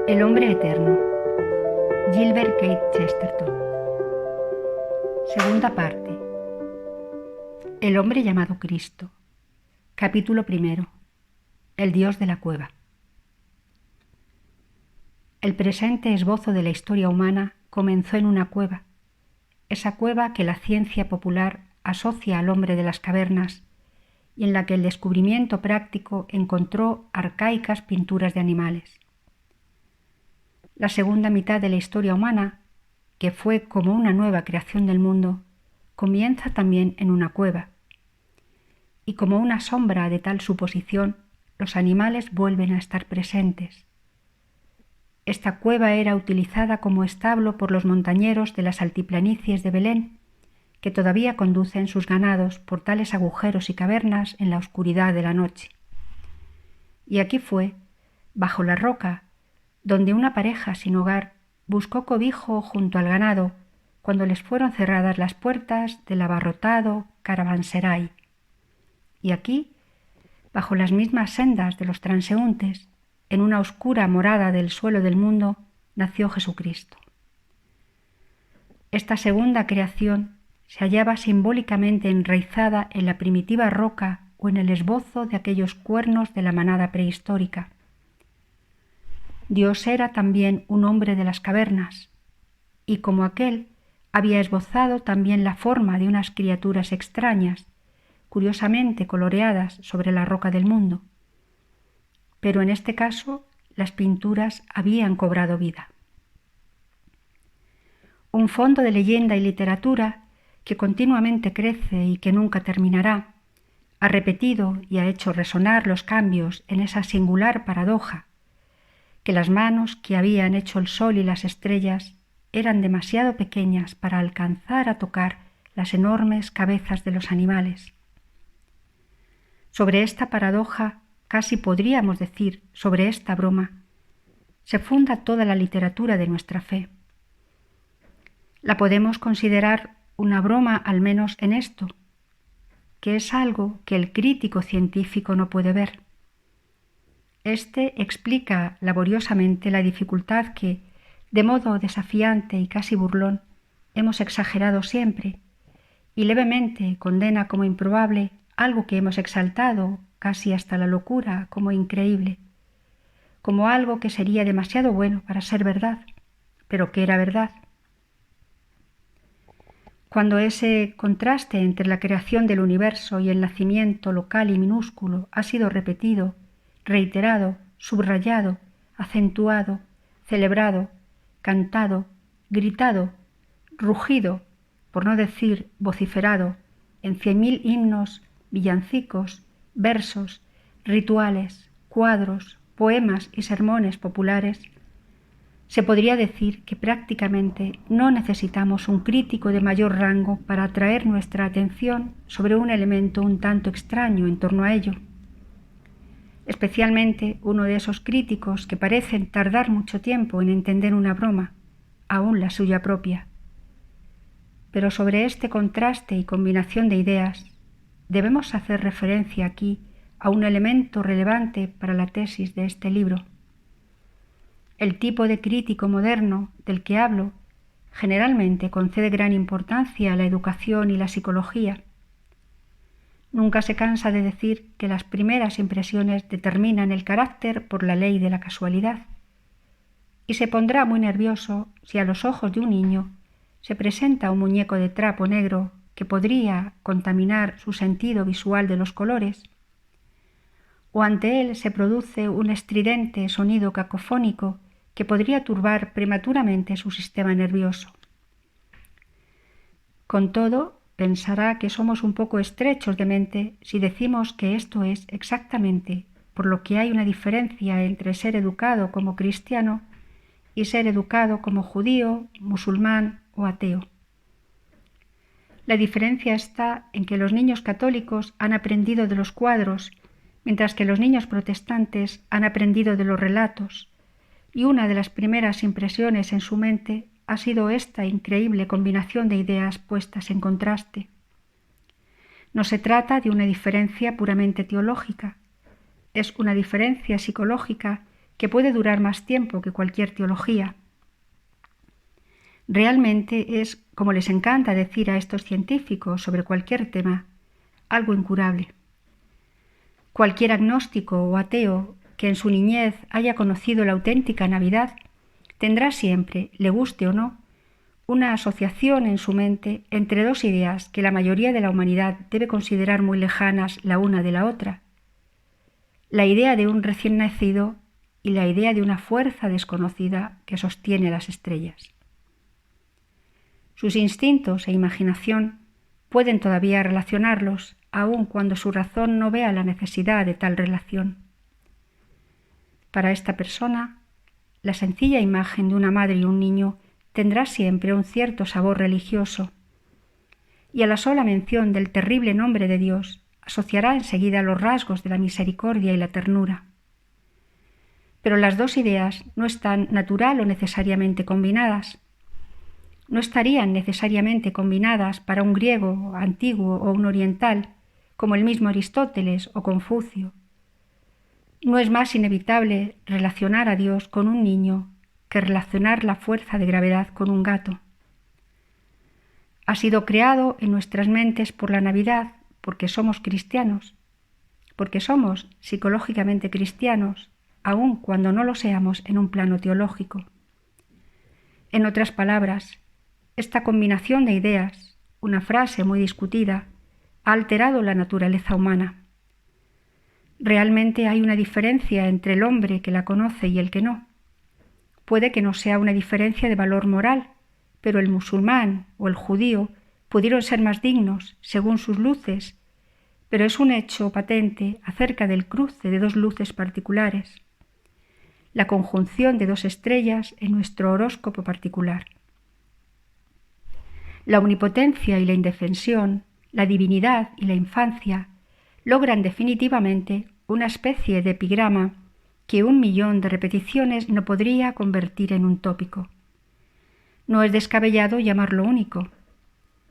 El hombre eterno. Gilbert Keith Chesterton. Segunda parte. El hombre llamado Cristo. Capítulo primero. El Dios de la cueva. El presente esbozo de la historia humana comenzó en una cueva, esa cueva que la ciencia popular asocia al hombre de las cavernas y en la que el descubrimiento práctico encontró arcaicas pinturas de animales. La segunda mitad de la historia humana, que fue como una nueva creación del mundo, comienza también en una cueva. Y como una sombra de tal suposición, los animales vuelven a estar presentes. Esta cueva era utilizada como establo por los montañeros de las altiplanicies de Belén, que todavía conducen sus ganados por tales agujeros y cavernas en la oscuridad de la noche. Y aquí fue, bajo la roca, donde una pareja sin hogar buscó cobijo junto al ganado cuando les fueron cerradas las puertas del abarrotado caravanserai. Y aquí, bajo las mismas sendas de los transeúntes, en una oscura morada del suelo del mundo, nació Jesucristo. Esta segunda creación se hallaba simbólicamente enraizada en la primitiva roca o en el esbozo de aquellos cuernos de la manada prehistórica. Dios era también un hombre de las cavernas, y como aquel había esbozado también la forma de unas criaturas extrañas, curiosamente coloreadas sobre la roca del mundo. Pero en este caso las pinturas habían cobrado vida. Un fondo de leyenda y literatura que continuamente crece y que nunca terminará, ha repetido y ha hecho resonar los cambios en esa singular paradoja, que las manos que habían hecho el sol y las estrellas eran demasiado pequeñas para alcanzar a tocar las enormes cabezas de los animales. Sobre esta paradoja, casi podríamos decir sobre esta broma, se funda toda la literatura de nuestra fe. La podemos considerar una broma al menos en esto, que es algo que el crítico científico no puede ver. Este explica laboriosamente la dificultad que, de modo desafiante y casi burlón, hemos exagerado siempre, y levemente condena como improbable algo que hemos exaltado casi hasta la locura como increíble, como algo que sería demasiado bueno para ser verdad, pero que era verdad. Cuando ese contraste entre la creación del universo y el nacimiento local y minúsculo ha sido repetido, reiterado, subrayado, acentuado, celebrado, cantado, gritado, rugido, por no decir vociferado, en 100.000 himnos, villancicos, versos, rituales, cuadros, poemas y sermones populares, se podría decir que prácticamente no necesitamos un crítico de mayor rango para atraer nuestra atención sobre un elemento un tanto extraño en torno a ello. Especialmente uno de esos críticos que parecen tardar mucho tiempo en entender una broma, aún la suya propia. Pero sobre este contraste y combinación de ideas, debemos hacer referencia aquí a un elemento relevante para la tesis de este libro. El tipo de crítico moderno del que hablo generalmente concede gran importancia a la educación y la psicología. Nunca se cansa de decir que las primeras impresiones determinan el carácter por la ley de la casualidad, y se pondrá muy nervioso si a los ojos de un niño se presenta un muñeco de trapo negro que podría contaminar su sentido visual de los colores, o ante él se produce un estridente sonido cacofónico que podría turbar prematuramente su sistema nervioso. Con todo, pensará que somos un poco estrechos de mente si decimos que esto es exactamente por lo que hay una diferencia entre ser educado como cristiano y ser educado como judío, musulmán o ateo. La diferencia está en que los niños católicos han aprendido de los cuadros, mientras que los niños protestantes han aprendido de los relatos, y una de las primeras impresiones en su mente ha sido esta increíble combinación de ideas puestas en contraste. No se trata de una diferencia puramente teológica, es una diferencia psicológica que puede durar más tiempo que cualquier teología. Realmente es, como les encanta decir a estos científicos sobre cualquier tema, algo incurable. Cualquier agnóstico o ateo que en su niñez haya conocido la auténtica Navidad tendrá siempre, le guste o no, una asociación en su mente entre dos ideas que la mayoría de la humanidad debe considerar muy lejanas la una de la otra: la idea de un recién nacido y la idea de una fuerza desconocida que sostiene las estrellas. Sus instintos e imaginación pueden todavía relacionarlos, aun cuando su razón no vea la necesidad de tal relación. Para esta persona, la sencilla imagen de una madre y un niño tendrá siempre un cierto sabor religioso, y a la sola mención del terrible nombre de Dios asociará enseguida los rasgos de la misericordia y la ternura. Pero las dos ideas no están natural o necesariamente combinadas. No estarían necesariamente combinadas para un griego antiguo o un oriental, como el mismo Aristóteles o Confucio. No es más inevitable relacionar a Dios con un niño que relacionar la fuerza de gravedad con un gato. Ha sido creado en nuestras mentes por la Navidad porque somos cristianos, porque somos psicológicamente cristianos, aun cuando no lo seamos en un plano teológico. En otras palabras, esta combinación de ideas, una frase muy discutida, ha alterado la naturaleza humana. Realmente hay una diferencia entre el hombre que la conoce y el que no. Puede que no sea una diferencia de valor moral, pero el musulmán o el judío pudieron ser más dignos según sus luces, pero es un hecho patente acerca del cruce de dos luces particulares, la conjunción de dos estrellas en nuestro horóscopo particular. La omnipotencia y la indefensión, la divinidad y la infancia logran definitivamente una especie de epigrama que 1.000.000 de repeticiones no podría convertir en un tópico. No es descabellado llamarlo único.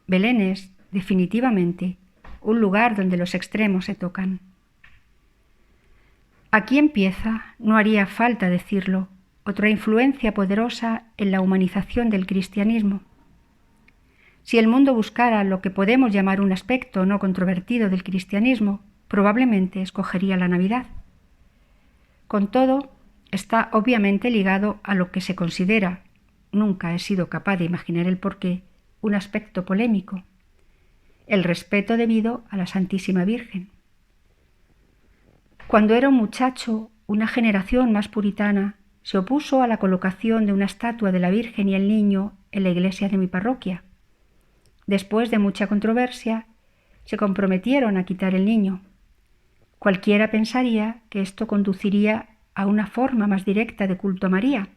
Belén es, definitivamente, un lugar donde los extremos se tocan. Aquí empieza, no haría falta decirlo, otra influencia poderosa en la humanización del cristianismo. Si el mundo buscara lo que podemos llamar un aspecto no controvertido del cristianismo, probablemente escogería la Navidad. Con todo, está obviamente ligado a lo que se considera, nunca he sido capaz de imaginar el porqué, un aspecto polémico: el respeto debido a la Santísima Virgen. Cuando era un muchacho, una generación más puritana se opuso a la colocación de una estatua de la Virgen y el Niño en la iglesia de mi parroquia. Después de mucha controversia, se comprometieron a quitar el niño. Cualquiera pensaría que esto conduciría a una forma más directa de culto a María,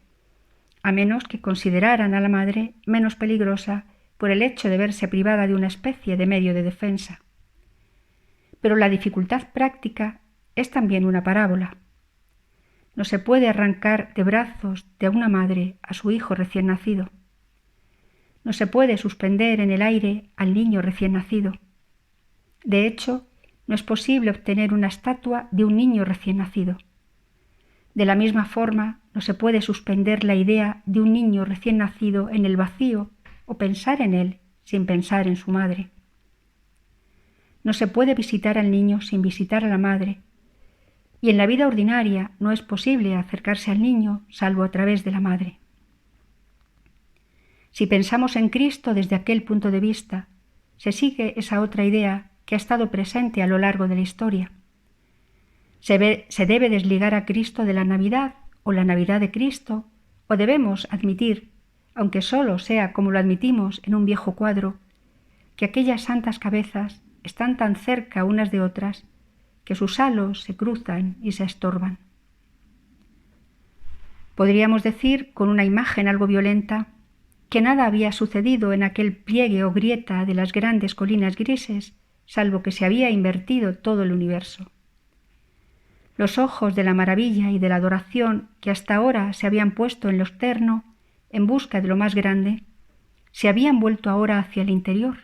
a menos que consideraran a la Madre menos peligrosa por el hecho de verse privada de una especie de medio de defensa. Pero la dificultad práctica es también una parábola. No se puede arrancar de brazos de una madre a su hijo recién nacido. No se puede suspender en el aire al niño recién nacido. De hecho, no es posible obtener una estatua de un niño recién nacido. De la misma forma, no se puede suspender la idea de un niño recién nacido en el vacío o pensar en él sin pensar en su madre. No se puede visitar al niño sin visitar a la madre, y en la vida ordinaria no es posible acercarse al niño salvo a través de la madre. Si pensamos en Cristo desde aquel punto de vista, se sigue esa otra idea que ha estado presente a lo largo de la historia. Se debe desligar a Cristo de la Navidad o la Navidad de Cristo, o debemos admitir, aunque solo sea como lo admitimos en un viejo cuadro, que aquellas santas cabezas están tan cerca unas de otras que sus halos se cruzan y se estorban. Podríamos decir, con una imagen algo violenta, que nada había sucedido en aquel pliegue o grieta de las grandes colinas grises, salvo que se había invertido todo el universo. Los ojos de la maravilla y de la adoración que hasta ahora se habían puesto en lo externo en busca de lo más grande, se habían vuelto ahora hacia el interior,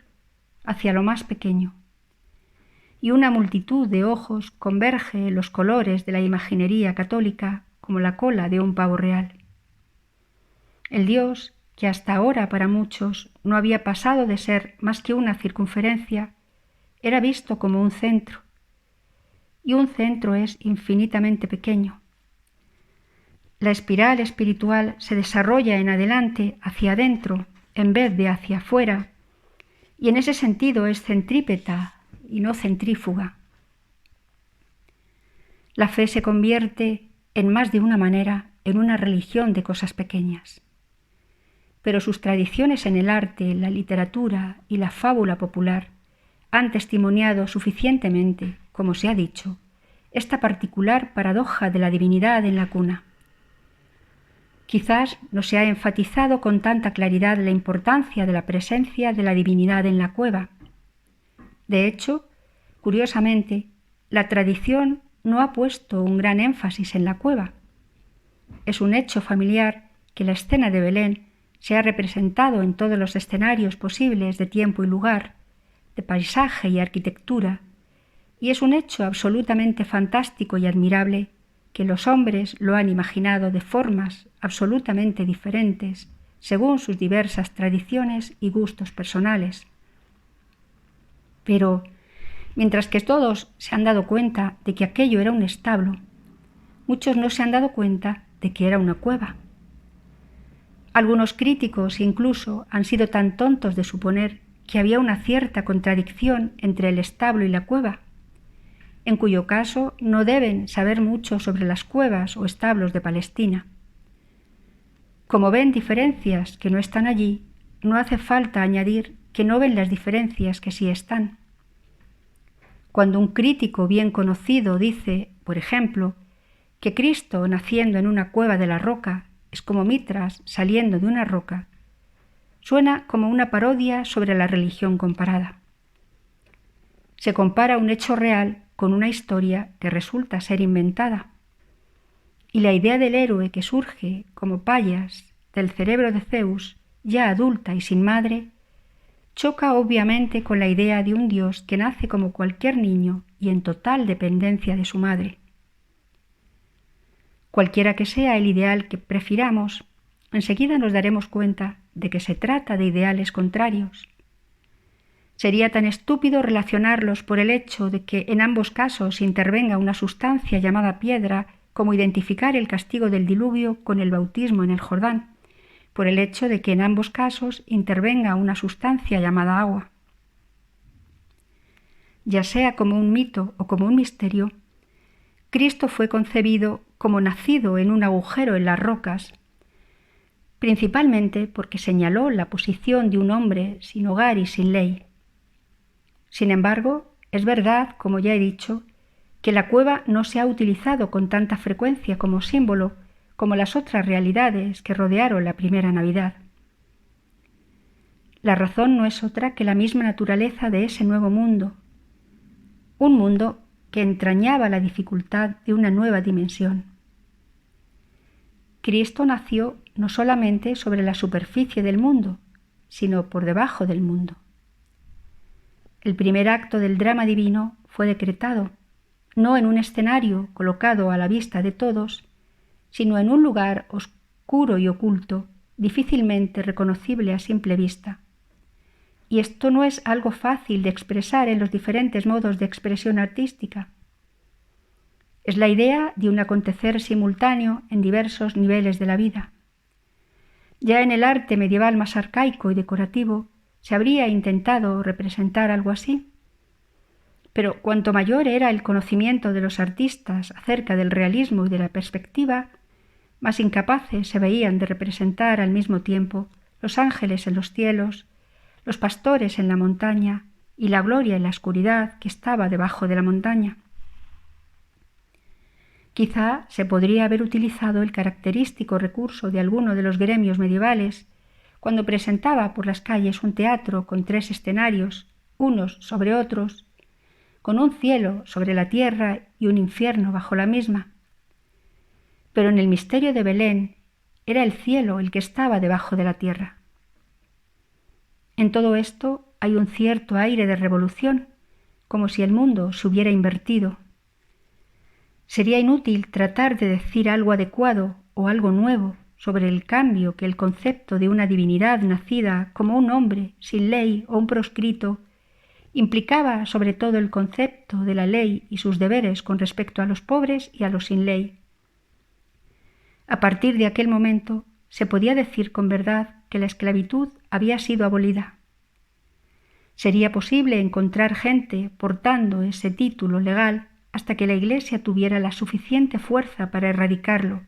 hacia lo más pequeño. Y una multitud de ojos converge en los colores de la imaginería católica como la cola de un pavo real. El Dios, que hasta ahora para muchos no había pasado de ser más que una circunferencia, era visto como un centro, y un centro es infinitamente pequeño. La espiral espiritual se desarrolla en adelante, hacia adentro, en vez de hacia afuera, y en ese sentido es centrípeta y no centrífuga. La fe se convierte, en más de una manera, en una religión de cosas pequeñas. Pero sus tradiciones en el arte, la literatura y la fábula popular han testimoniado suficientemente, como se ha dicho, esta particular paradoja de la divinidad en la cuna. Quizás no se ha enfatizado con tanta claridad la importancia de la presencia de la divinidad en la cueva. De hecho, curiosamente, la tradición no ha puesto un gran énfasis en la cueva. Es un hecho familiar que la escena de Belén se ha representado en todos los escenarios posibles de tiempo y lugar, de paisaje y arquitectura, y es un hecho absolutamente fantástico y admirable que los hombres lo han imaginado de formas absolutamente diferentes según sus diversas tradiciones y gustos personales. Pero, mientras que todos se han dado cuenta de que aquello era un establo, muchos no se han dado cuenta de que era una cueva. Algunos críticos incluso han sido tan tontos de suponer que había una cierta contradicción entre el establo y la cueva, en cuyo caso no deben saber mucho sobre las cuevas o establos de Palestina. Como ven diferencias que no están allí, no hace falta añadir que no ven las diferencias que sí están. Cuando un crítico bien conocido dice, por ejemplo, que Cristo naciendo en una cueva de la roca es como Mitras saliendo de una roca, suena como una parodia sobre la religión comparada. Se compara un hecho real con una historia que resulta ser inventada. Y la idea del héroe que surge como Payas del cerebro de Zeus, ya adulta y sin madre, choca obviamente con la idea de un Dios que nace como cualquier niño y en total dependencia de su madre. Cualquiera que sea el ideal que prefiramos, enseguida nos daremos cuenta de que se trata de ideales contrarios. Sería tan estúpido relacionarlos por el hecho de que en ambos casos intervenga una sustancia llamada piedra, como identificar el castigo del diluvio con el bautismo en el Jordán, por el hecho de que en ambos casos intervenga una sustancia llamada agua. Ya sea como un mito o como un misterio, Cristo fue concebido como nacido en un agujero en las rocas, principalmente porque señaló la posición de un hombre sin hogar y sin ley. Sin embargo, es verdad, como ya he dicho, que la cueva no se ha utilizado con tanta frecuencia como símbolo como las otras realidades que rodearon la primera Navidad. La razón no es otra que la misma naturaleza de ese nuevo mundo, un mundo que entrañaba la dificultad de una nueva dimensión. Cristo nació no solamente sobre la superficie del mundo, sino por debajo del mundo. El primer acto del drama divino fue decretado, no en un escenario colocado a la vista de todos, sino en un lugar oscuro y oculto, difícilmente reconocible a simple vista. Y esto no es algo fácil de expresar en los diferentes modos de expresión artística. Es la idea de un acontecer simultáneo en diversos niveles de la vida. Ya en el arte medieval más arcaico y decorativo se habría intentado representar algo así. Pero cuanto mayor era el conocimiento de los artistas acerca del realismo y de la perspectiva, más incapaces se veían de representar al mismo tiempo los ángeles en los cielos, los pastores en la montaña y la gloria en la oscuridad que estaba debajo de la montaña. Quizá se podría haber utilizado el característico recurso de alguno de los gremios medievales cuando presentaba por las calles un teatro con 3 escenarios, unos sobre otros, con un cielo sobre la tierra y un infierno bajo la misma. Pero en el misterio de Belén era el cielo el que estaba debajo de la tierra. En todo esto hay un cierto aire de revolución, como si el mundo se hubiera invertido. Sería inútil tratar de decir algo adecuado o algo nuevo sobre el cambio que el concepto de una divinidad nacida como un hombre sin ley o un proscrito implicaba, sobre todo el concepto de la ley y sus deberes con respecto a los pobres y a los sin ley. A partir de aquel momento se podía decir con verdad que la esclavitud había sido abolida. Sería posible encontrar gente portando ese título legal hasta que la Iglesia tuviera la suficiente fuerza para erradicarlo,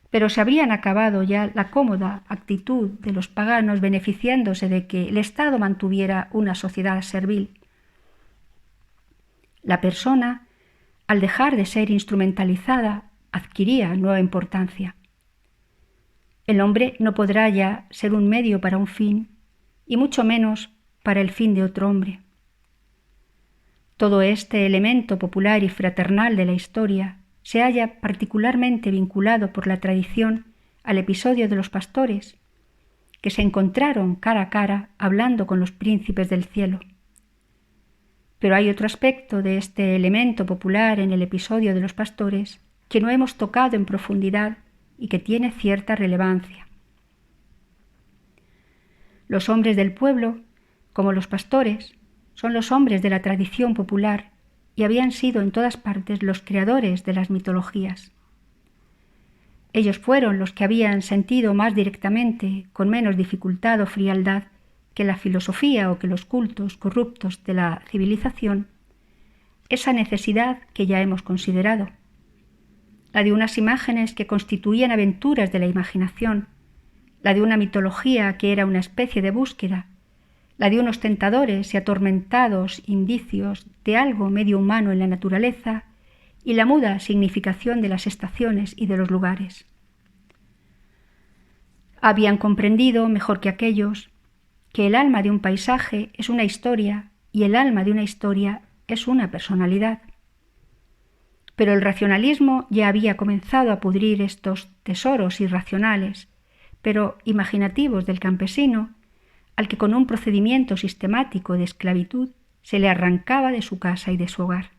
pero se habrían acabado ya la cómoda actitud de los paganos beneficiándose de que el Estado mantuviera una sociedad servil. La persona, al dejar de ser instrumentalizada, adquiría nueva importancia. El hombre no podrá ya ser un medio para un fin, y mucho menos para el fin de otro hombre. Todo este elemento popular y fraternal de la historia se halla particularmente vinculado por la tradición al episodio de los pastores, que se encontraron cara a cara hablando con los príncipes del cielo. Pero hay otro aspecto de este elemento popular en el episodio de los pastores que no hemos tocado en profundidad y que tiene cierta relevancia. Los hombres del pueblo, como los pastores, son los hombres de la tradición popular y habían sido en todas partes los creadores de las mitologías. Ellos fueron los que habían sentido más directamente, con menos dificultad o frialdad, que la filosofía o que los cultos corruptos de la civilización, esa necesidad que ya hemos considerado, la de unas imágenes que constituían aventuras de la imaginación, la de una mitología que era una especie de búsqueda, la de unos tentadores y atormentados indicios de algo medio humano en la naturaleza y la muda significación de las estaciones y de los lugares. Habían comprendido, mejor que aquellos, que el alma de un paisaje es una historia y el alma de una historia es una personalidad. Pero el racionalismo ya había comenzado a pudrir estos tesoros irracionales, pero imaginativos del campesino, al que con un procedimiento sistemático de esclavitud se le arrancaba de su casa y de su hogar.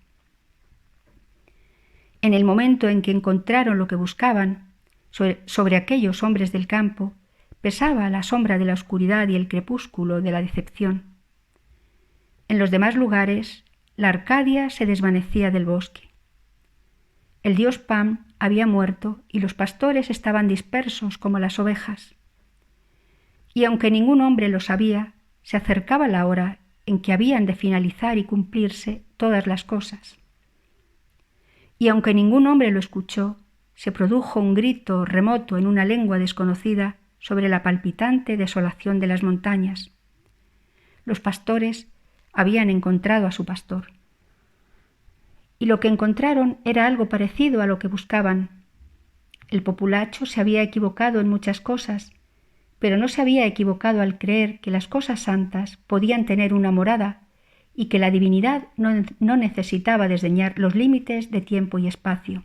En el momento en que encontraron lo que buscaban, sobre aquellos hombres del campo, pesaba la sombra de la oscuridad y el crepúsculo de la decepción. En los demás lugares, la Arcadia se desvanecía del bosque. El dios Pan había muerto y los pastores estaban dispersos como las ovejas. Y aunque ningún hombre lo sabía, se acercaba la hora en que habían de finalizar y cumplirse todas las cosas. Y aunque ningún hombre lo escuchó, se produjo un grito remoto en una lengua desconocida sobre la palpitante desolación de las montañas. Los pastores habían encontrado a su pastor. Y lo que encontraron era algo parecido a lo que buscaban. El populacho se había equivocado en muchas cosas, pero no se había equivocado al creer que las cosas santas podían tener una morada y que la divinidad no necesitaba desdeñar los límites de tiempo y espacio.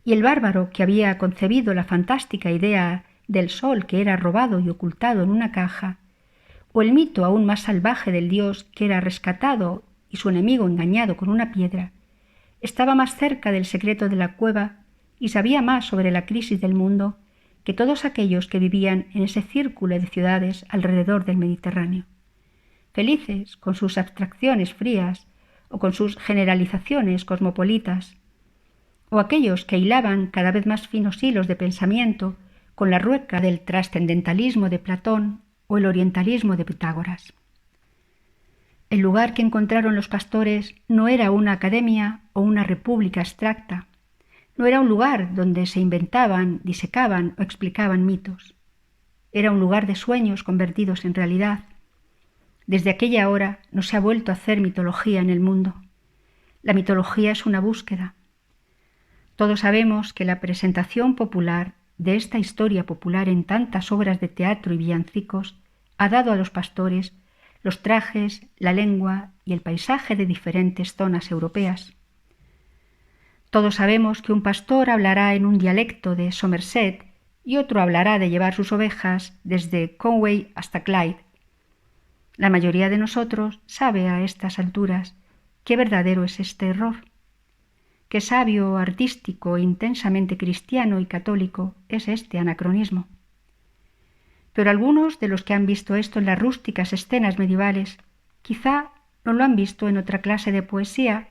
Y el bárbaro que había concebido la fantástica idea del sol que era robado y ocultado en una caja, o el mito aún más salvaje del dios que era rescatado y su enemigo engañado con una piedra, estaba más cerca del secreto de la cueva y sabía más sobre la crisis del mundo que todos aquellos que vivían en ese círculo de ciudades alrededor del Mediterráneo, felices con sus abstracciones frías o con sus generalizaciones cosmopolitas, o aquellos que hilaban cada vez más finos hilos de pensamiento con la rueca del trascendentalismo de Platón o el orientalismo de Pitágoras. El lugar que encontraron los pastores no era una academia o una república abstracta, no era un lugar donde se inventaban, disecaban o explicaban mitos. Era un lugar de sueños convertidos en realidad. Desde aquella hora no se ha vuelto a hacer mitología en el mundo. La mitología es una búsqueda. Todos sabemos que la presentación popular de esta historia popular en tantas obras de teatro y villancicos ha dado a los pastores los trajes, la lengua y el paisaje de diferentes zonas europeas. Todos sabemos que un pastor hablará en un dialecto de Somerset y otro hablará de llevar sus ovejas desde Conway hasta Clyde. La mayoría de nosotros sabe a estas alturas qué verdadero es este error. qué sabio, artístico, intensamente cristiano y católico es este anacronismo. Pero algunos de los que han visto esto en las rústicas escenas medievales, quizá no lo han visto en otra clase de poesía,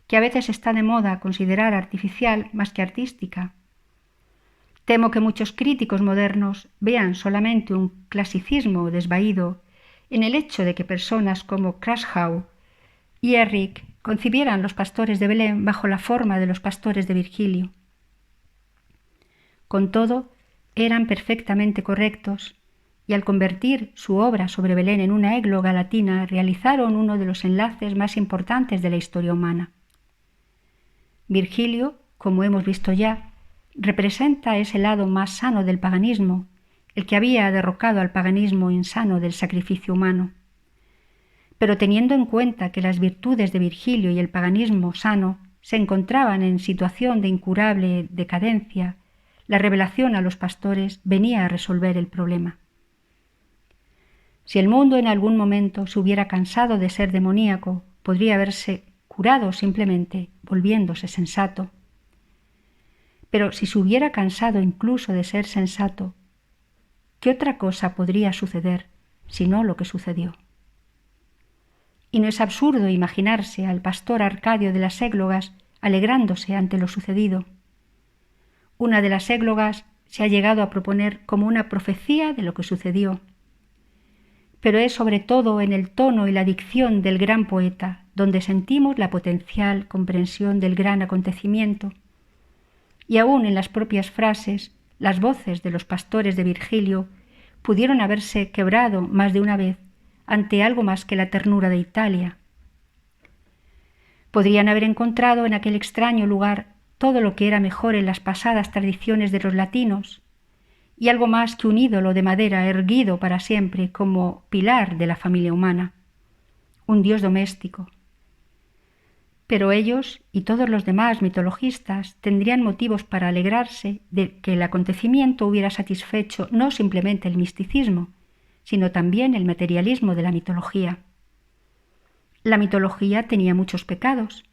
que a veces está de moda considerar artificial más que artística. Temo que muchos críticos modernos vean solamente un clasicismo desvaído en el hecho de que personas como Kraschau y Ehrlich concibieran los pastores de Belén bajo la forma de los pastores de Virgilio. Con todo, eran perfectamente correctos, y al convertir su obra sobre Belén en una égloga latina, realizaron uno de los enlaces más importantes de la historia humana. Virgilio, como hemos visto ya, representa ese lado más sano del paganismo, el que había derrocado al paganismo insano del sacrificio humano. Pero teniendo en cuenta que las virtudes de Virgilio y el paganismo sano se encontraban en situación de incurable decadencia, la revelación a los pastores venía a resolver el problema. Si el mundo en algún momento se hubiera cansado de ser demoníaco, podría haberse curado simplemente volviéndose sensato. Pero si se hubiera cansado incluso de ser sensato, ¿qué otra cosa podría suceder sino lo que sucedió? Y no es absurdo imaginarse al pastor Arcadio de las églogas alegrándose ante lo sucedido. Una de las églogas se ha llegado a proponer como una profecía de lo que sucedió. Pero es sobre todo en el tono y la dicción del gran poeta donde sentimos la potencial comprensión del gran acontecimiento. Y aún en las propias frases, las voces de los pastores de Virgilio pudieron haberse quebrado más de una vez ante algo más que la ternura de Italia. Podrían haber encontrado en aquel extraño lugar todo lo que era mejor en las pasadas tradiciones de los latinos, y algo más que un ídolo de madera erguido para siempre como pilar de la familia humana, un dios doméstico. Pero ellos y todos los demás mitologistas tendrían motivos para alegrarse de que el acontecimiento hubiera satisfecho no simplemente el misticismo, sino también el materialismo de la mitología. La mitología tenía muchos pecados,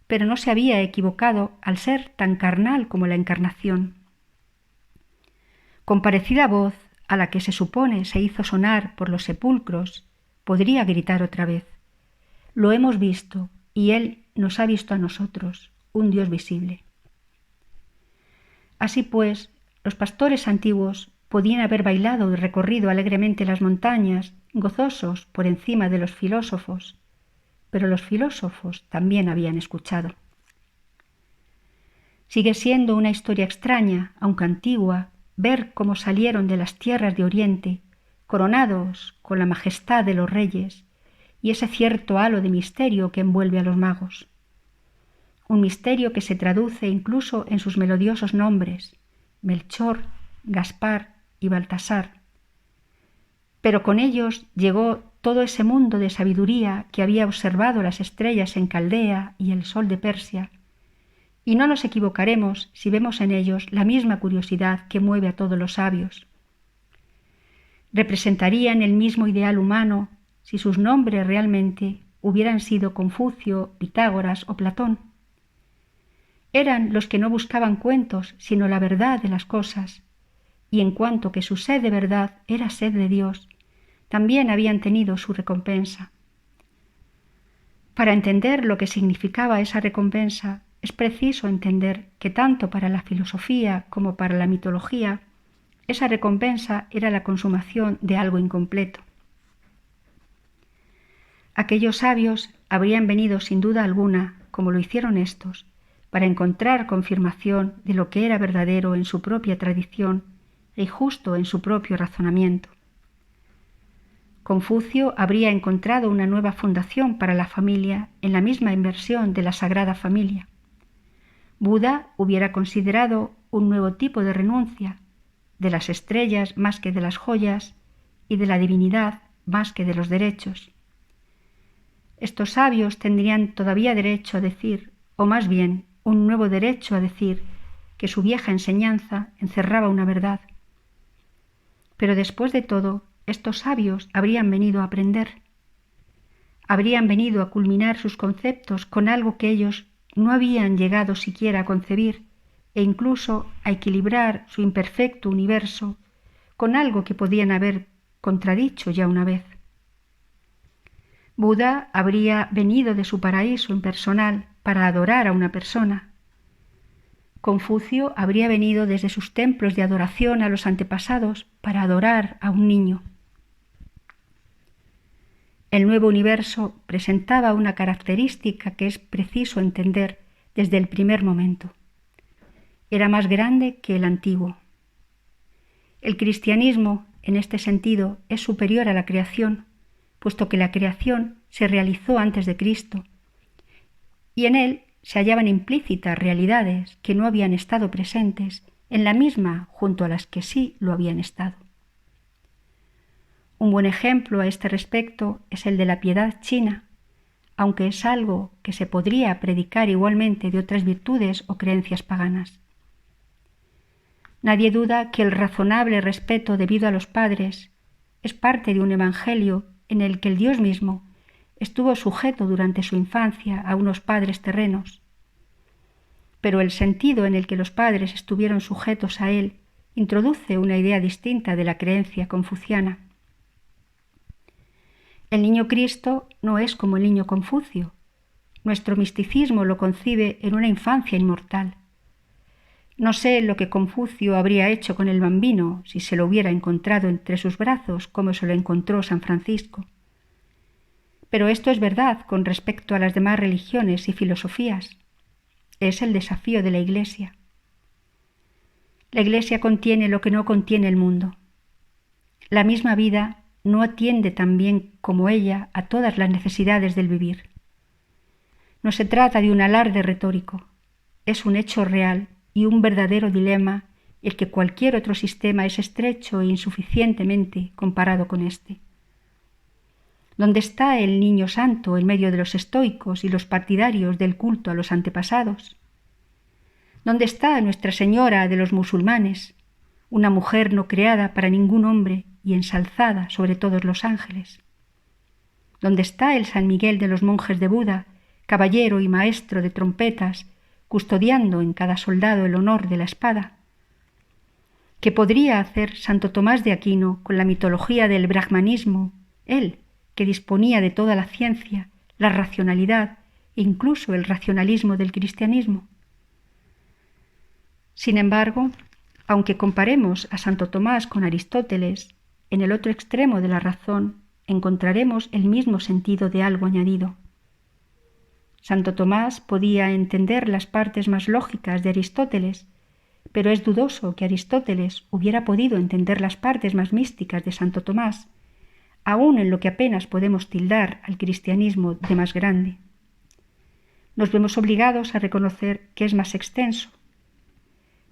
pero no se había equivocado al ser tan carnal como la encarnación. Con parecida voz a la que se supone se hizo sonar por los sepulcros, podría gritar otra vez: «Lo hemos visto, y Él nos ha visto a nosotros, un Dios visible». Así pues, los pastores antiguos podían haber bailado y recorrido alegremente las montañas, gozosos por encima de los filósofos, pero los filósofos también habían escuchado. Sigue siendo una historia extraña, aunque antigua, ver cómo salieron de las tierras de Oriente, coronados con la majestad de los reyes y ese cierto halo de misterio que envuelve a los magos. Un misterio que se traduce incluso en sus melodiosos nombres: Melchor, Gaspar y Baltasar. Pero con ellos llegó todo ese mundo de sabiduría que había observado las estrellas en Caldea y el sol de Persia, y no nos equivocaremos si vemos en ellos la misma curiosidad que mueve a todos los sabios. Representarían el mismo ideal humano si sus nombres realmente hubieran sido Confucio, Pitágoras o Platón. Eran los que no buscaban cuentos, sino la verdad de las cosas, y en cuanto que su sed de verdad era sed de Dios, también habían tenido su recompensa. Para entender lo que significaba esa recompensa, es preciso entender que tanto para la filosofía como para la mitología, esa recompensa era la consumación de algo incompleto. Aquellos sabios habrían venido sin duda alguna, como lo hicieron estos, para encontrar confirmación de lo que era verdadero en su propia tradición y justo en su propio razonamiento. Confucio habría encontrado una nueva fundación para la familia en la misma inversión de la Sagrada Familia. Buda hubiera considerado un nuevo tipo de renuncia, de las estrellas más que de las joyas y de la divinidad más que de los derechos. Estos sabios tendrían todavía derecho a decir, o más bien un nuevo derecho a decir, que su vieja enseñanza encerraba una verdad. Pero después de todo, estos sabios habrían venido a aprender. Habrían venido a culminar sus conceptos con algo que ellos no habían llegado siquiera a concebir e incluso a equilibrar su imperfecto universo con algo que podían haber contradicho ya una vez. Buda habría venido de su paraíso impersonal para adorar a una persona. Confucio habría venido desde sus templos de adoración a los antepasados para adorar a un niño. El nuevo universo presentaba una característica que es preciso entender desde el primer momento. Era más grande que el antiguo. El cristianismo, en este sentido, es superior a la creación, puesto que la creación se realizó antes de Cristo, y en él se hallaban implícitas realidades que no habían estado presentes en la misma junto a las que sí lo habían estado. Un buen ejemplo a este respecto es el de la piedad china, aunque es algo que se podría predicar igualmente de otras virtudes o creencias paganas. Nadie duda que el razonable respeto debido a los padres es parte de un evangelio en el que el Dios mismo estuvo sujeto durante su infancia a unos padres terrenos. Pero el sentido en el que los padres estuvieron sujetos a él introduce una idea distinta de la creencia confuciana. El niño Cristo no es como el niño Confucio. Nuestro misticismo lo concibe en una infancia inmortal. No sé lo que Confucio habría hecho con el bambino si se lo hubiera encontrado entre sus brazos como se lo encontró San Francisco. Pero esto es verdad con respecto a las demás religiones y filosofías. Es el desafío de la Iglesia. La Iglesia contiene lo que no contiene el mundo. La misma vida no atiende tan bien como ella a todas las necesidades del vivir. No se trata de un alarde retórico, es un hecho real y un verdadero dilema el que cualquier otro sistema es estrecho e insuficientemente comparado con este. ¿Dónde está el niño santo en medio de los estoicos y los partidarios del culto a los antepasados? ¿Dónde está Nuestra Señora de los musulmanes, una mujer no creada para ningún hombre y ensalzada sobre todos los ángeles? ¿Dónde está el San Miguel de los monjes de Buda, caballero y maestro de trompetas, custodiando en cada soldado el honor de la espada? ¿Qué podría hacer Santo Tomás de Aquino con la mitología del brahmanismo, él, que disponía de toda la ciencia, la racionalidad e incluso el racionalismo del cristianismo? Sin embargo, aunque comparemos a Santo Tomás con Aristóteles, en el otro extremo de la razón encontraremos el mismo sentido de algo añadido. Santo Tomás podía entender las partes más lógicas de Aristóteles, pero es dudoso que Aristóteles hubiera podido entender las partes más místicas de Santo Tomás, aun en lo que apenas podemos tildar al cristianismo de más grande. Nos vemos obligados a reconocer que es más extenso.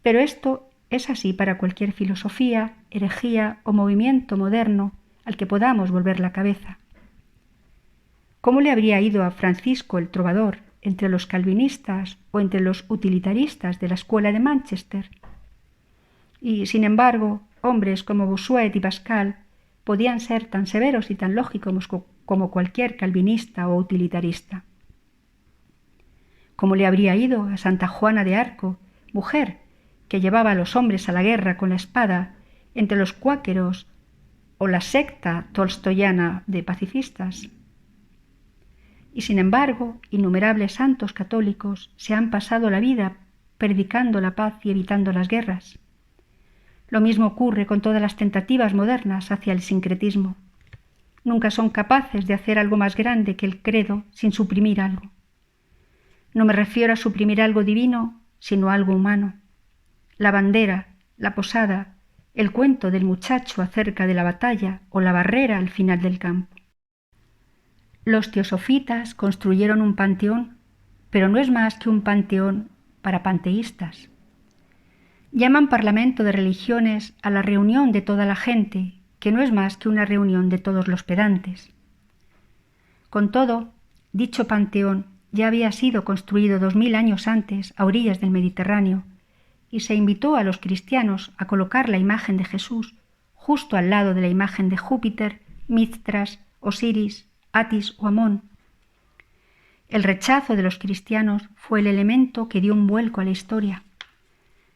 Pero esto es así para cualquier filosofía, herejía o movimiento moderno al que podamos volver la cabeza. ¿Cómo le habría ido a Francisco el Trovador entre los calvinistas o entre los utilitaristas de la escuela de Manchester? Y, sin embargo, hombres como Bossuet y Pascal podían ser tan severos y tan lógicos como cualquier calvinista o utilitarista. ¿Cómo le habría ido a Santa Juana de Arco, mujer que llevaba a los hombres a la guerra con la espada, entre los cuáqueros o la secta tolstoyana de pacifistas? Y sin embargo, innumerables santos católicos se han pasado la vida predicando la paz y evitando las guerras. Lo mismo ocurre con todas las tentativas modernas hacia el sincretismo. Nunca son capaces de hacer algo más grande que el credo sin suprimir algo. No me refiero a suprimir algo divino, sino algo humano. La bandera, la posada, el cuento del muchacho acerca de la batalla o la barrera al final del campo. Los teosofitas construyeron un panteón, pero no es más que un panteón para panteístas. Llaman parlamento de religiones a la reunión de toda la gente, que no es más que una reunión de todos los pedantes. Con todo, dicho panteón ya había sido construido 2000 años antes a orillas del Mediterráneo, y se invitó a los cristianos a colocar la imagen de Jesús justo al lado de la imagen de Júpiter, Mithras, Osiris, Atis o Amón. El rechazo de los cristianos fue el elemento que dio un vuelco a la historia.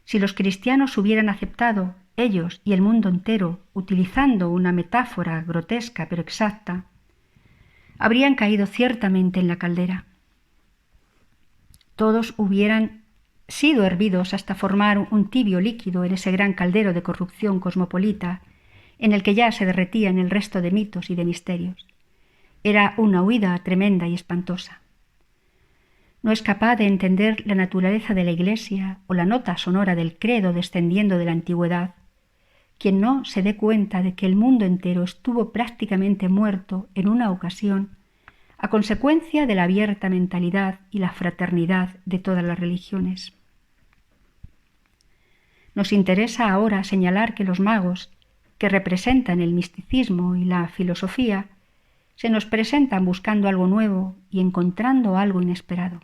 Si los cristianos hubieran aceptado, ellos y el mundo entero, utilizando una metáfora grotesca pero exacta, habrían caído ciertamente en la caldera. Todos hubieran sido hervidos hasta formar un tibio líquido en ese gran caldero de corrupción cosmopolita en el que ya se derretían el resto de mitos y de misterios. Era una huida tremenda y espantosa. No es capaz de entender la naturaleza de la Iglesia o la nota sonora del credo descendiendo de la antigüedad, quien no se dé cuenta de que el mundo entero estuvo prácticamente muerto en una ocasión a consecuencia de la abierta mentalidad y la fraternidad de todas las religiones. Nos interesa ahora señalar que los magos, que representan el misticismo y la filosofía, se nos presentan buscando algo nuevo y encontrando algo inesperado.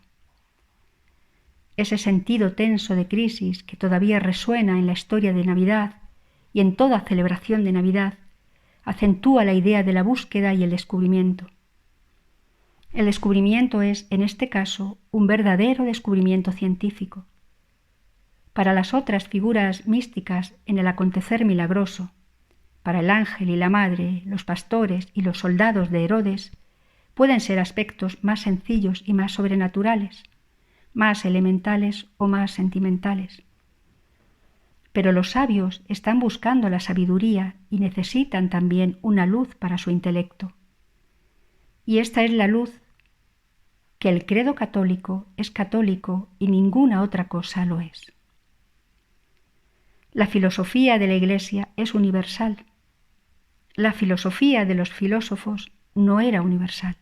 Ese sentido tenso de crisis que todavía resuena en la historia de Navidad y en toda celebración de Navidad, acentúa la idea de la búsqueda y el descubrimiento. El descubrimiento es, en este caso, un verdadero descubrimiento científico. Para las otras figuras místicas en el acontecer milagroso, para el ángel y la madre, los pastores y los soldados de Herodes, pueden ser aspectos más sencillos y más sobrenaturales, más elementales o más sentimentales. Pero los sabios están buscando la sabiduría y necesitan también una luz para su intelecto. Y esta es la luz que el credo católico es católico y ninguna otra cosa lo es. La filosofía de la Iglesia es universal. La filosofía de los filósofos no era universal.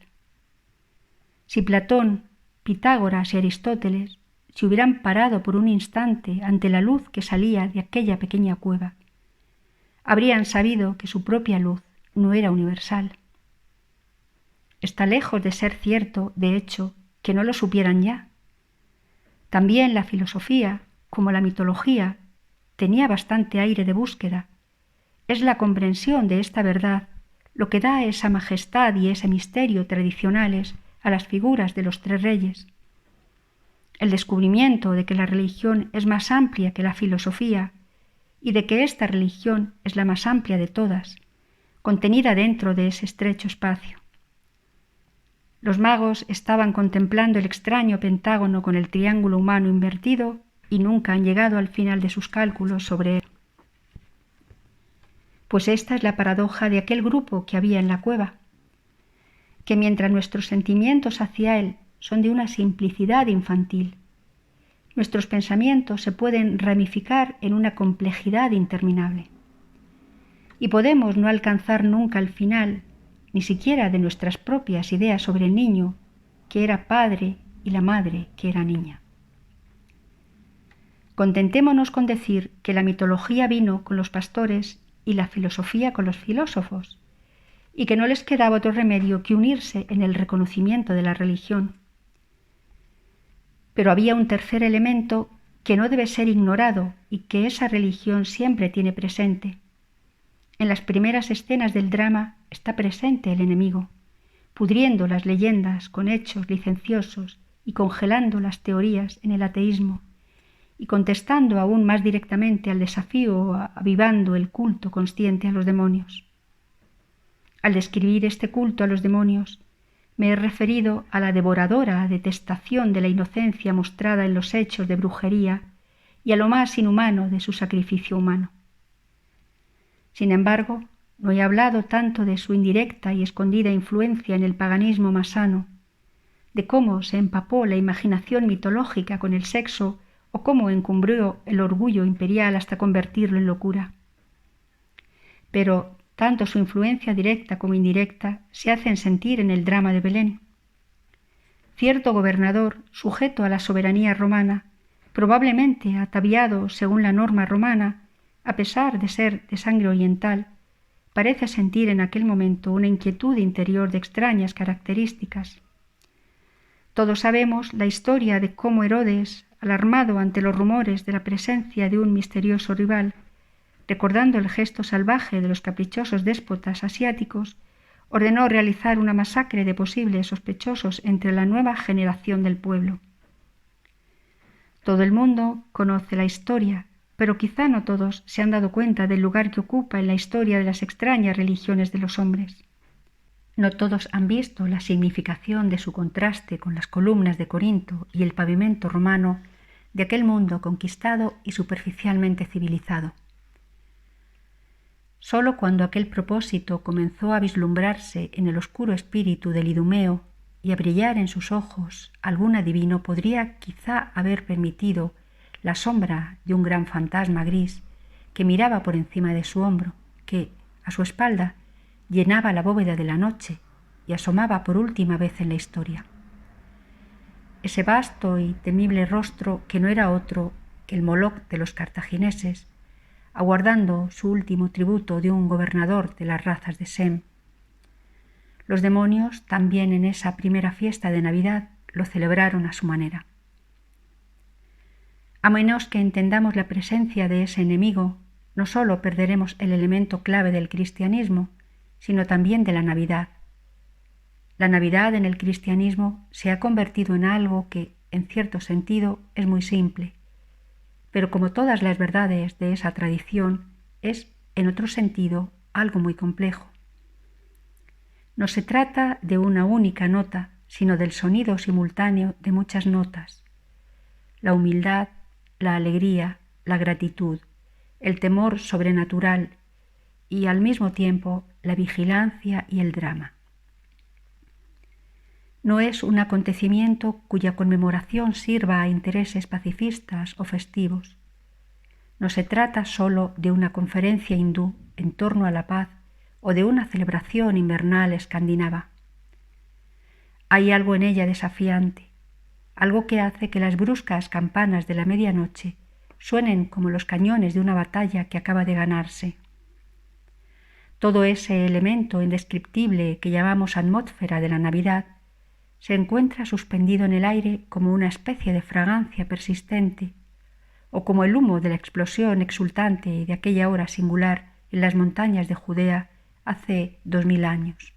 Si Platón, Pitágoras y Aristóteles se hubieran parado por un instante ante la luz que salía de aquella pequeña cueva, habrían sabido que su propia luz no era universal. Está lejos de ser cierto, de hecho, que no lo supieran ya. También la filosofía, como la mitología, tenía bastante aire de búsqueda. Es la comprensión de esta verdad lo que da esa majestad y ese misterio tradicionales a las figuras de los tres reyes. El descubrimiento de que la religión es más amplia que la filosofía y de que esta religión es la más amplia de todas, contenida dentro de ese estrecho espacio. Los magos estaban contemplando el extraño pentágono con el triángulo humano invertido y nunca han llegado al final de sus cálculos sobre él. Pues esta es la paradoja de aquel grupo que había en la cueva, que mientras nuestros sentimientos hacia él son de una simplicidad infantil, nuestros pensamientos se pueden ramificar en una complejidad interminable. Y podemos no alcanzar nunca el final, ni siquiera de nuestras propias ideas sobre el niño, que era padre, y la madre, que era niña. Contentémonos con decir que la mitología vino con los pastores y la filosofía con los filósofos, y que no les quedaba otro remedio que unirse en el reconocimiento de la religión. Pero había un tercer elemento que no debe ser ignorado y que esa religión siempre tiene presente. En las primeras escenas del drama está presente el enemigo, pudriendo las leyendas con hechos licenciosos y congelando las teorías en el ateísmo, y contestando aún más directamente al desafío, avivando el culto consciente a los demonios. Al describir este culto a los demonios, me he referido a la devoradora detestación de la inocencia mostrada en los hechos de brujería y a lo más inhumano de su sacrificio humano. Sin embargo, no he hablado tanto de su indirecta y escondida influencia en el paganismo más sano, de cómo se empapó la imaginación mitológica con el sexo o cómo encumbró el orgullo imperial hasta convertirlo en locura. Pero tanto su influencia directa como indirecta se hacen sentir en el drama de Belén. Cierto gobernador, sujeto a la soberanía romana, probablemente ataviado según la norma romana, a pesar de ser de sangre oriental, parece sentir en aquel momento una inquietud interior de extrañas características. Todos sabemos la historia de cómo Herodes, alarmado ante los rumores de la presencia de un misterioso rival, recordando el gesto salvaje de los caprichosos déspotas asiáticos, ordenó realizar una masacre de posibles sospechosos entre la nueva generación del pueblo. Todo el mundo conoce la historia, pero quizá no todos se han dado cuenta del lugar que ocupa en la historia de las extrañas religiones de los hombres. No todos han visto la significación de su contraste con las columnas de Corinto y el pavimento romano de aquel mundo conquistado y superficialmente civilizado. Solo cuando aquel propósito comenzó a vislumbrarse en el oscuro espíritu del Idumeo y a brillar en sus ojos algún adivino podría quizá haber permitido la sombra de un gran fantasma gris que miraba por encima de su hombro, que, a su espalda, llenaba la bóveda de la noche y asomaba por última vez en la historia. Ese vasto y temible rostro que no era otro que el Moloch de los cartagineses, aguardando su último tributo de un gobernador de las razas de Sem. Los demonios también en esa primera fiesta de Navidad lo celebraron a su manera. A menos que entendamos la presencia de ese enemigo, no solo perderemos el elemento clave del cristianismo, sino también de la Navidad. La Navidad en el cristianismo se ha convertido en algo que, en cierto sentido, es muy simple, pero como todas las verdades de esa tradición, es, en otro sentido, algo muy complejo. No se trata de una única nota, sino del sonido simultáneo de muchas notas. La humildad, la alegría, la gratitud, el temor sobrenatural y, al mismo tiempo, la vigilancia y el drama. No es un acontecimiento cuya conmemoración sirva a intereses pacifistas o festivos. No se trata solo de una conferencia hindú en torno a la paz o de una celebración invernal escandinava. Hay algo en ella desafiante, algo que hace que las bruscas campanas de la medianoche suenen como los cañones de una batalla que acaba de ganarse. Todo ese elemento indescriptible que llamamos atmósfera de la Navidad se encuentra suspendido en el aire como una especie de fragancia persistente, o como el humo de la explosión exultante de aquella hora singular en las montañas de Judea hace 2000 años.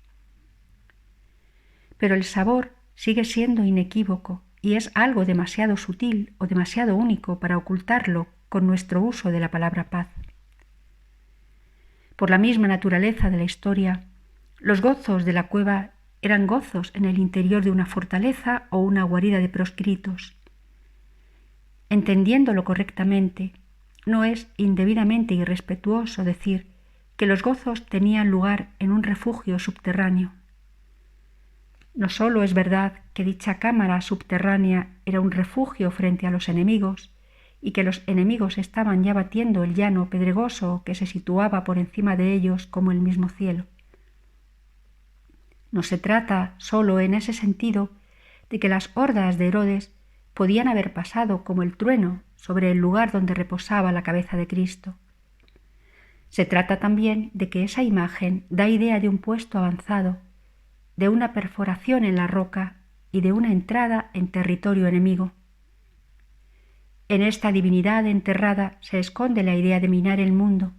Pero el sabor sigue siendo inequívoco y es algo demasiado sutil o demasiado único para ocultarlo con nuestro uso de la palabra paz. Por la misma naturaleza de la historia, los gozos de la cueva eran gozos en el interior de una fortaleza o una guarida de proscritos. Entendiéndolo correctamente, no es indebidamente irrespetuoso decir que los gozos tenían lugar en un refugio subterráneo. No solo es verdad que dicha cámara subterránea era un refugio frente a los enemigos y que los enemigos estaban ya batiendo el llano pedregoso que se situaba por encima de ellos como el mismo cielo. No se trata solo en ese sentido de que las hordas de Herodes podían haber pasado como el trueno sobre el lugar donde reposaba la cabeza de Cristo. Se trata también de que esa imagen da idea de un puesto avanzado, de una perforación en la roca y de una entrada en territorio enemigo. En esta divinidad enterrada se esconde la idea de minar el mundo,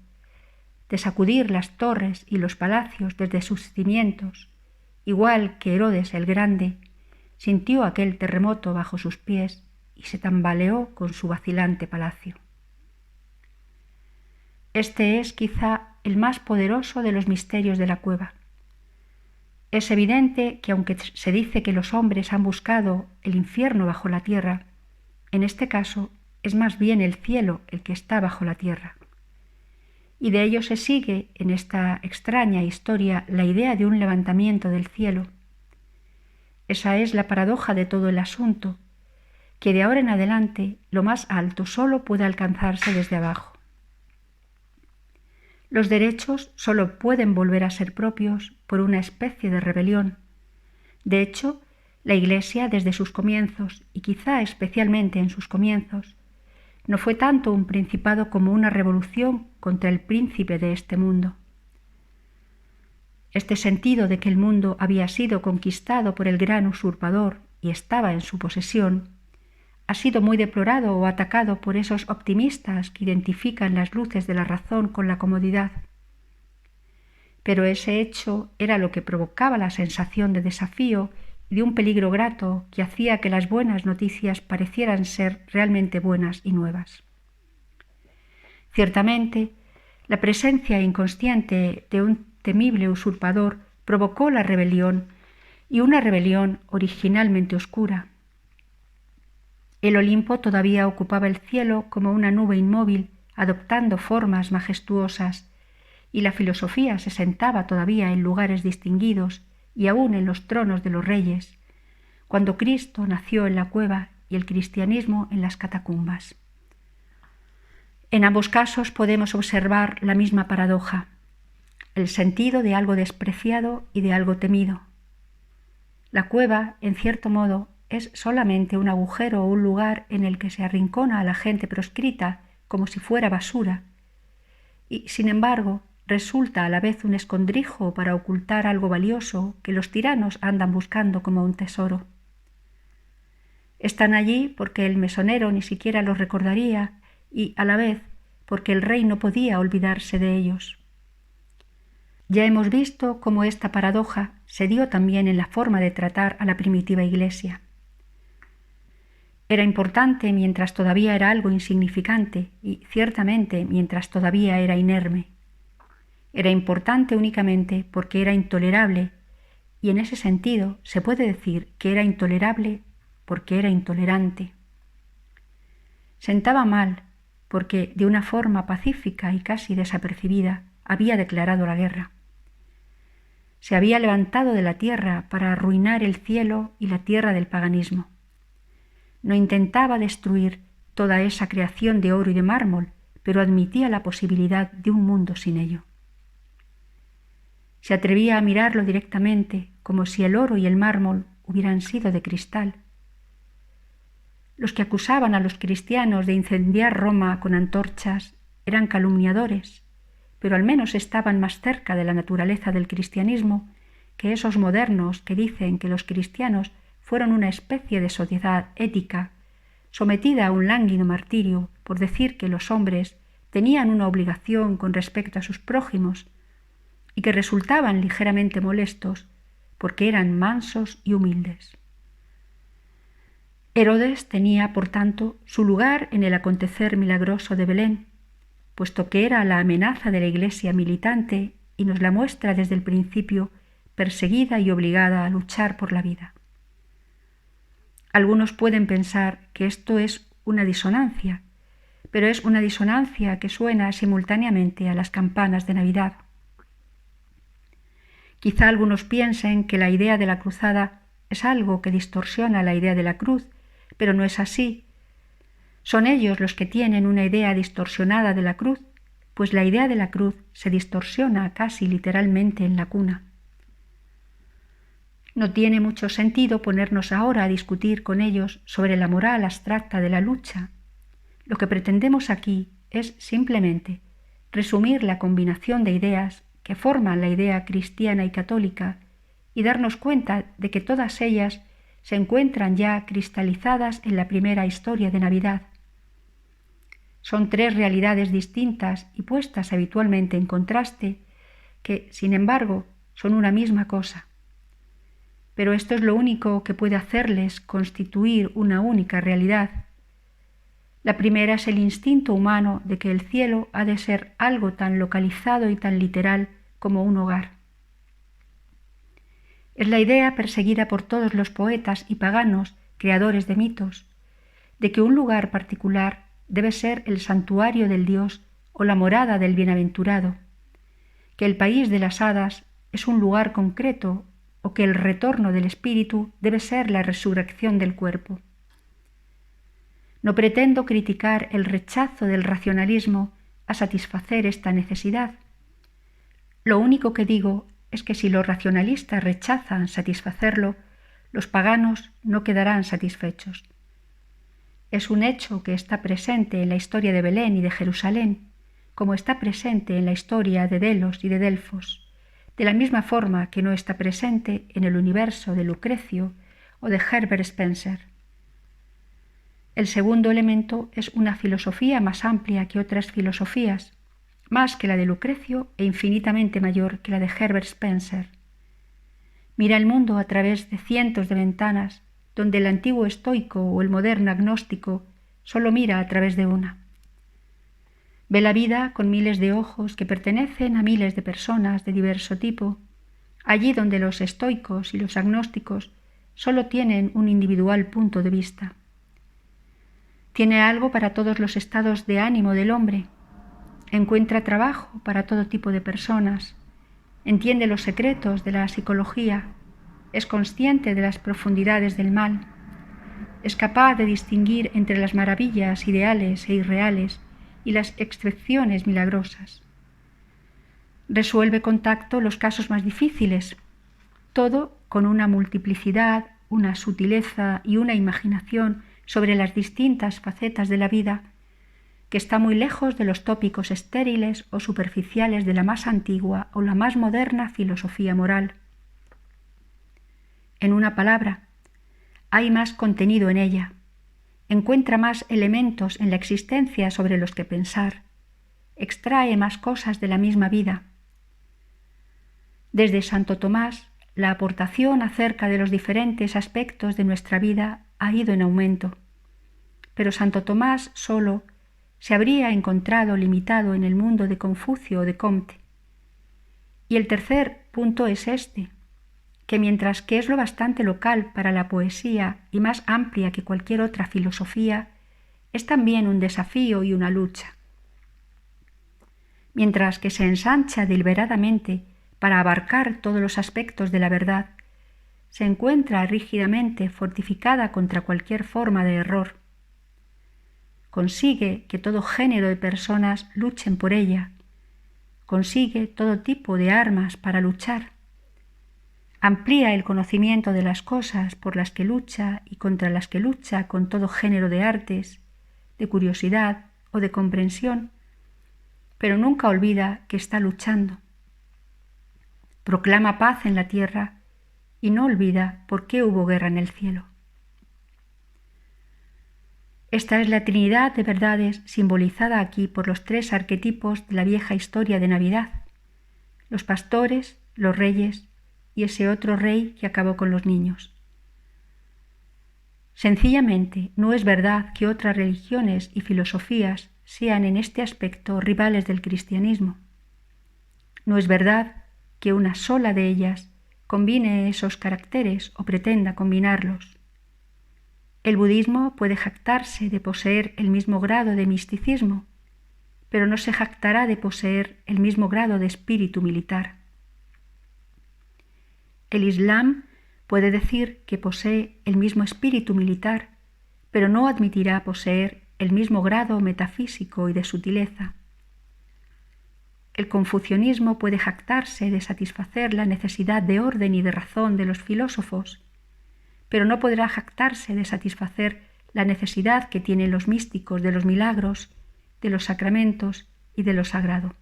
de sacudir las torres y los palacios desde sus cimientos, igual que Herodes el Grande sintió aquel terremoto bajo sus pies y se tambaleó con su vacilante palacio. Este es quizá el más poderoso de los misterios de la cueva. Es evidente que aunque se dice que los hombres han buscado el infierno bajo la tierra, en este caso es más bien el cielo el que está bajo la tierra. Y de ello se sigue en esta extraña historia la idea de un levantamiento del cielo. Esa es la paradoja de todo el asunto, que de ahora en adelante lo más alto solo puede alcanzarse desde abajo. Los derechos solo pueden volver a ser propios por una especie de rebelión. De hecho, la Iglesia desde sus comienzos, y quizá especialmente en sus comienzos, no fue tanto un principado como una revolución contra el príncipe de este mundo. Este sentido de que el mundo había sido conquistado por el gran usurpador y estaba en su posesión, ha sido muy deplorado o atacado por esos optimistas que identifican las luces de la razón con la comodidad. pero ese hecho era lo que provocaba la sensación de desafío y de un peligro grato que hacía que las buenas noticias parecieran ser realmente buenas y nuevas. Ciertamente, la presencia inconsciente de un temible usurpador provocó la rebelión, y una rebelión originalmente oscura. El Olimpo todavía ocupaba el cielo como una nube inmóvil, adoptando formas majestuosas, y la filosofía se sentaba todavía en lugares distinguidos y aún en los tronos de los reyes, cuando Cristo nació en la cueva y el cristianismo en las catacumbas. En ambos casos podemos observar la misma paradoja, el sentido de algo despreciado y de algo temido. La cueva, en cierto modo, es solamente un agujero o un lugar en el que se arrincona a la gente proscrita como si fuera basura, y, sin embargo, resulta a la vez un escondrijo para ocultar algo valioso que los tiranos andan buscando como un tesoro. Están allí porque el mesonero ni siquiera los recordaría y, a la vez, porque el rey no podía olvidarse de ellos. Ya hemos visto cómo esta paradoja se dio también en la forma de tratar a la primitiva Iglesia. Era importante mientras todavía era algo insignificante y, ciertamente, mientras todavía era inerme. Era importante únicamente porque era intolerable, y en ese sentido se puede decir que era intolerable porque era intolerante. Sentaba mal porque, de una forma pacífica y casi desapercibida, había declarado la guerra. Se había levantado de la tierra para arruinar el cielo y la tierra del paganismo. No intentaba destruir toda esa creación de oro y de mármol, pero admitía la posibilidad de un mundo sin ello. Se atrevía a mirarlo directamente, como si el oro y el mármol hubieran sido de cristal. Los que acusaban a los cristianos de incendiar Roma con antorchas eran calumniadores, pero al menos estaban más cerca de la naturaleza del cristianismo que esos modernos que dicen que los cristianos fueron una especie de sociedad ética, sometida a un lánguido martirio por decir que los hombres tenían una obligación con respecto a sus prójimos y que resultaban ligeramente molestos porque eran mansos y humildes. Herodes tenía, por tanto, su lugar en el acontecer milagroso de Belén, puesto que era la amenaza de la Iglesia militante y nos la muestra desde el principio perseguida y obligada a luchar por la vida. Algunos pueden pensar que esto es una disonancia, pero es una disonancia que suena simultáneamente a las campanas de Navidad. Quizá algunos piensen que la idea de la cruzada es algo que distorsiona la idea de la cruz, pero no es así. Son ellos los que tienen una idea distorsionada de la cruz, pues la idea de la cruz se distorsiona casi literalmente en la cuna. No tiene mucho sentido ponernos ahora a discutir con ellos sobre la moral abstracta de la lucha. Lo que pretendemos aquí es simplemente resumir la combinación de ideas que forman la idea cristiana y católica y darnos cuenta de que todas ellas se encuentran ya cristalizadas en la primera historia de Navidad. Son tres realidades distintas y puestas habitualmente en contraste que, sin embargo, son una misma cosa. Pero esto es lo único que puede hacerles constituir una única realidad. La primera es el instinto humano de que el cielo ha de ser algo tan localizado y tan literal como un hogar. Es la idea perseguida por todos los poetas y paganos creadores de mitos, de que un lugar particular debe ser el santuario del Dios o la morada del bienaventurado, que el país de las hadas es un lugar concreto o que el retorno del espíritu debe ser la resurrección del cuerpo. No pretendo criticar el rechazo del racionalismo a satisfacer esta necesidad. Lo único que digo es que si los racionalistas rechazan satisfacerlo, los paganos no quedarán satisfechos. Es un hecho que está presente en la historia de Belén y de Jerusalén, como está presente en la historia de Delos y de Delfos, de la misma forma que no está presente en el universo de Lucrecio o de Herbert Spencer. El segundo elemento es una filosofía más amplia que otras filosofías, más que la de Lucrecio e infinitamente mayor que la de Herbert Spencer. Mira el mundo a través de cientos de ventanas, donde el antiguo estoico o el moderno agnóstico solo mira a través de una. Ve la vida con miles de ojos que pertenecen a miles de personas de diverso tipo, allí donde los estoicos y los agnósticos solo tienen un individual punto de vista. Tiene algo para todos los estados de ánimo del hombre, encuentra trabajo para todo tipo de personas, entiende los secretos de la psicología, es consciente de las profundidades del mal, es capaz de distinguir entre las maravillas ideales e irreales y las excepciones milagrosas. Resuelve con tacto los casos más difíciles, todo con una multiplicidad, una sutileza y una imaginación sobre las distintas facetas de la vida que está muy lejos de los tópicos estériles o superficiales de la más antigua o la más moderna filosofía moral. En una palabra, hay más contenido en ella, encuentra más elementos en la existencia sobre los que pensar, extrae más cosas de la misma vida. Desde Santo Tomás, la aportación acerca de los diferentes aspectos de nuestra vida ha ido en aumento, pero Santo Tomás solo se habría encontrado limitado en el mundo de Confucio o de Comte. Y el tercer punto es este, que mientras que es lo bastante local para la poesía y más amplia que cualquier otra filosofía, es también un desafío y una lucha. Mientras que se ensancha deliberadamente para abarcar todos los aspectos de la verdad, se encuentra rígidamente fortificada contra cualquier forma de error. Consigue que todo género de personas luchen por ella, consigue todo tipo de armas para luchar, amplía el conocimiento de las cosas por las que lucha y contra las que lucha con todo género de artes, de curiosidad o de comprensión, pero nunca olvida que está luchando. Proclama paz en la tierra y no olvida por qué hubo guerra en el cielo. Esta es la Trinidad de verdades simbolizada aquí por los tres arquetipos de la vieja historia de Navidad: los pastores, los reyes y ese otro rey que acabó con los niños. Sencillamente, no es verdad que otras religiones y filosofías sean en este aspecto rivales del cristianismo. No es verdad que una sola de ellas combine esos caracteres o pretenda combinarlos. El budismo puede jactarse de poseer el mismo grado de misticismo, pero no se jactará de poseer el mismo grado de espíritu militar. El Islam puede decir que posee el mismo espíritu militar, pero no admitirá poseer el mismo grado metafísico y de sutileza. El confucianismo puede jactarse de satisfacer la necesidad de orden y de razón de los filósofos, pero no podrá jactarse de satisfacer la necesidad que tienen los místicos de los milagros, de los sacramentos y de lo sagrado.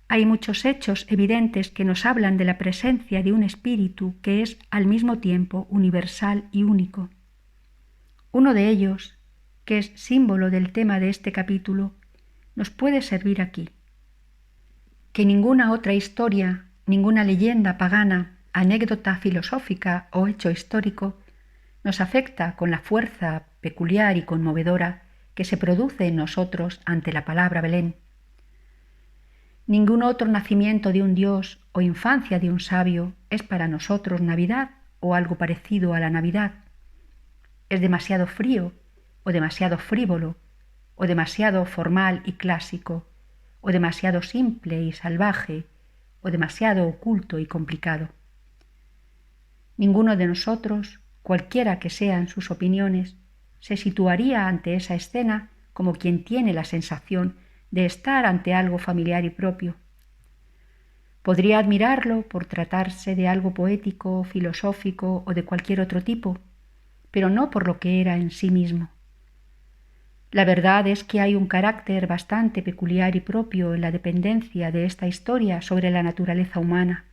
Hay muchos hechos evidentes que nos hablan de la presencia de un espíritu que es al mismo tiempo universal y único. Uno de ellos, que es símbolo del tema de este capítulo, nos puede servir aquí. Que ninguna otra historia, ninguna leyenda pagana, anécdota filosófica o hecho histórico nos afecta con la fuerza peculiar y conmovedora que se produce en nosotros ante la palabra Belén. Ningún otro nacimiento de un Dios o infancia de un sabio es para nosotros Navidad o algo parecido a la Navidad. Es demasiado frío o demasiado frívolo o demasiado formal y clásico o demasiado simple y salvaje o demasiado oculto y complicado. Ninguno de nosotros, cualquiera que sean sus opiniones, se situaría ante esa escena como quien tiene la sensación de estar ante algo familiar y propio. Podría admirarlo por tratarse de algo poético, filosófico o de cualquier otro tipo, pero no por lo que era en sí mismo. La verdad es que hay un carácter bastante peculiar y propio en la dependencia de esta historia sobre la naturaleza humana.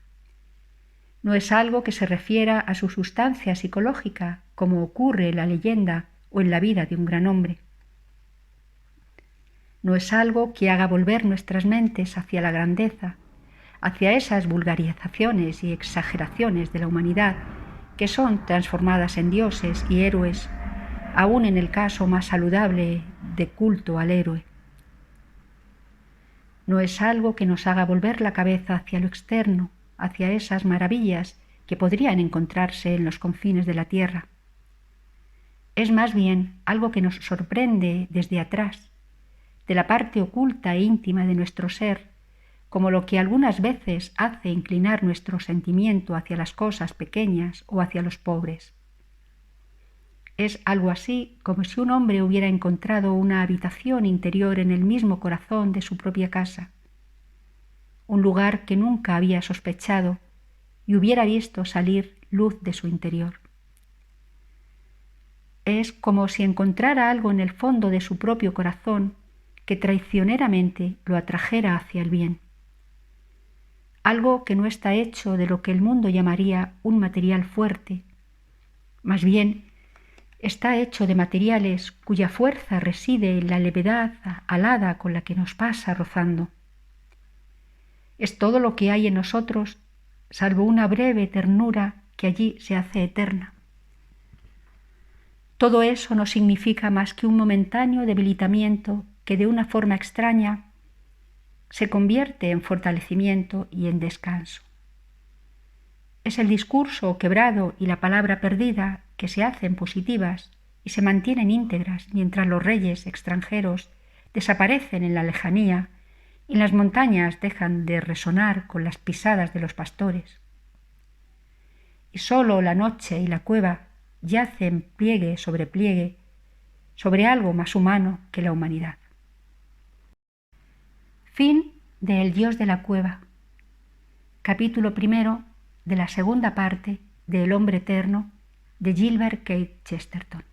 No es algo que se refiera a su sustancia psicológica, como ocurre en la leyenda o en la vida de un gran hombre. no es algo que haga volver nuestras mentes hacia la grandeza, hacia esas vulgarizaciones y exageraciones de la humanidad que son transformadas en dioses y héroes, aún en el caso más saludable de culto al héroe. No es algo que nos haga volver la cabeza hacia lo externo, hacia esas maravillas que podrían encontrarse en los confines de la tierra. Es más bien algo que nos sorprende desde atrás, de la parte oculta e íntima de nuestro ser, como lo que algunas veces hace inclinar nuestro sentimiento hacia las cosas pequeñas o hacia los pobres. Es algo así como si un hombre hubiera encontrado una habitación interior en el mismo corazón de su propia casa, un lugar que nunca había sospechado y hubiera visto salir luz de su interior. Es como si encontrara algo en el fondo de su propio corazón que traicioneramente lo atrajera hacia el bien. Algo que no está hecho de lo que el mundo llamaría un material fuerte, más bien está hecho de materiales cuya fuerza reside en la levedad alada con la que nos pasa rozando. Es todo lo que hay en nosotros, salvo una breve ternura que allí se hace eterna. Todo eso no significa más que un momentáneo debilitamiento que de una forma extraña se convierte en fortalecimiento y en descanso. Es el discurso quebrado y la palabra perdida que se hacen positivas y se mantienen íntegras mientras los reyes extranjeros desaparecen en la lejanía y las montañas dejan de resonar con las pisadas de los pastores. Y sólo la noche y la cueva yacen pliegue sobre algo más humano que la humanidad. Fin de El Dios de la cueva. Capítulo primero de la segunda parte de El hombre eterno de Gilbert Keith Chesterton.